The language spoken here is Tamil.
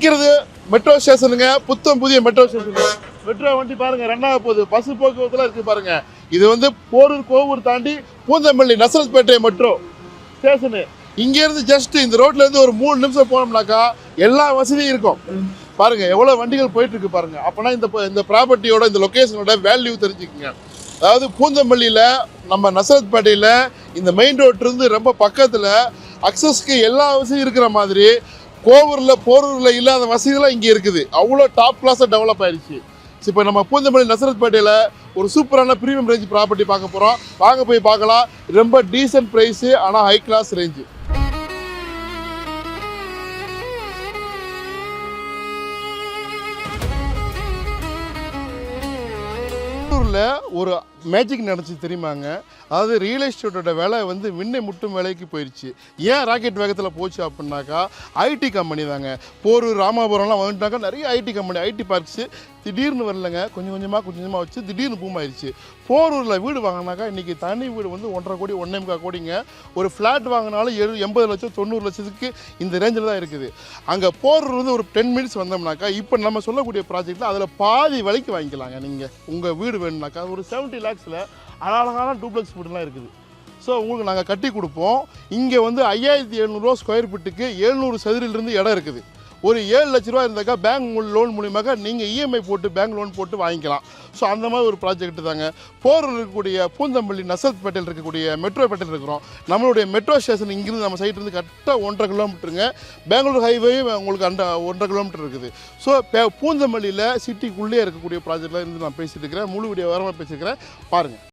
நிற்கிறது மெட்ரோ ஸ்டேஷனுங்க, புத்தம் புதிய மெட்ரோ ஸ்டேஷனுங்க. மெட்ரோ வண்டி பாருங்க ரன்னாக போகுது, பஸ் போக்குவரத்துலாம் இருக்குது பாருங்க. இது வந்து போரூர் கோவூர் தாண்டி பூந்தமல்லி நசரத்பேட்டை மெட்ரோ ஸ்டேஷனு. இங்கேருந்து ஜஸ்ட் இந்த ரோட்ல இருந்து ஒரு 3 நிமிஷம் போனோம்னாக்கா எல்லா வசதியும் இருக்கும். பாருங்க எவ்வளோ வண்டிகள் போயிட்டு இருக்கு பாருங்க. அப்போனா இந்த ப்ராப்பர்ட்டியோட இந்த லொக்கேஷனோட வேல்யூ தெரிஞ்சுக்குங்க. அதாவது பூந்தமல்லியில் நம்ம நசரத்பேட்டையில் இந்த மெயின் ரோட்லேருந்து ரொம்ப பக்கத்தில் அக்சஸ்க்கு எல்லா வசதியும் இருக்கிற மாதிரி போரூரில் இல்லாத வசதியெல்லாம் இங்கே இருக்குது. அவ்வளோ டாப் கிளாஸாக டெவலப் ஆயிடுச்சு. இப்போ நம்ம பூந்தமல்லி நசரத்பேட்டையில் ஒரு சூப்பரான ப்ரீமியம் ரேஞ்ச் ப்ராப்பர்ட்டி பார்க்க போகிறோம். வாங்க போய் பார்க்கலாம். ரொம்ப டீசென்ட் ப்ரைஸு, ஆனால் ஹை கிளாஸ் ரேஞ்சு. ஒரு மேஜிக் நடந்துச்சு தெரியுமாங்க. அதாவது ரியல் எஸ்டேட்டோட விலை வந்து விண்ணை முட்டும் விலைக்கு போயிடுச்சு. ஏன் ராக்கெட் வேகத்தில் போச்சு அப்படின்னாக்கா ஐடி கம்பெனி தாங்க. போரூர் ராமாபுரம்லாம் வந்துட்டாக்கா நிறைய ஐடி கம்பெனி, ஐடி பார்க்ஸு திடீர்னு வரலங்க. கொஞ்சம் கொஞ்சமாக வச்சு திடீர்னு பூம் ஆயிடுச்சு. போரூரில் வீடு வாங்கினாக்கா இன்றைக்கி தனி வீடு வந்து 1.5 கோடி 1.25 கோடிங்க. ஒரு ஃப்ளாட் வாங்கினாலும் 80 லட்சம் 90 லட்சத்துக்கு இந்த ரேஞ்சில் தான் இருக்குது. அங்கே போரூர் வந்து ஒரு 10 மினிட்ஸ் வந்தோம்னாக்கா இப்போ நம்ம சொல்லக்கூடிய ப்ராஜெக்டில் அதில் பாதி விலைக்கு வாங்கிக்கலாங்க. நீங்கள் உங்கள் வீடு வேணும்னாக்கா ஒரு 70 lakhsல அழகான டூப்ளெக்ஸ் வீடுலாம் இருக்குது. ஸோ உங்களுக்கு நாங்கள் கட்டி கொடுப்போம். இங்கே வந்து 5700 ஸ்கொயர் ஃபீட்டுக்கு 700 சதுரிலிருந்து இடம் இருக்குது. ஒரு 7 லட்ச ரூபா இருந்தாக்கா பேங்க் லோன் மூலியமாக நீங்கள் இஎம்ஐ போட்டு பேங்க் லோன் போட்டு வாங்கிக்கலாம். ஸோ அந்த மாதிரி ஒரு ப்ராஜெக்ட் தாங்க. போரூர் இருக்கக்கூடிய பூந்தமல்லி நசரத்பேட்டையில் இருக்கக்கூடிய மெட்ரோ பேட்டையில் இருக்கிறோம். நம்மளுடைய மெட்ரோ ஸ்டேஷன் இங்கிருந்து நம்ம சைட்லேருந்து கரெக்டாக 1.5 கிலோமீட்டருங்க. பெங்களூர் ஹைவே உங்களுக்கு 1.5 கிலோமீட்டர் இருக்குது. ஸோ பூந்தமல்லியில் சிட்டிக்குள்ளே இருக்கக்கூடிய ப்ராஜெக்டில் இருந்து நான் பேசிட்டு இருக்கிறேன். முழு வீடியோ வரமாக பேசியிருக்கிறேன், பாருங்கள்.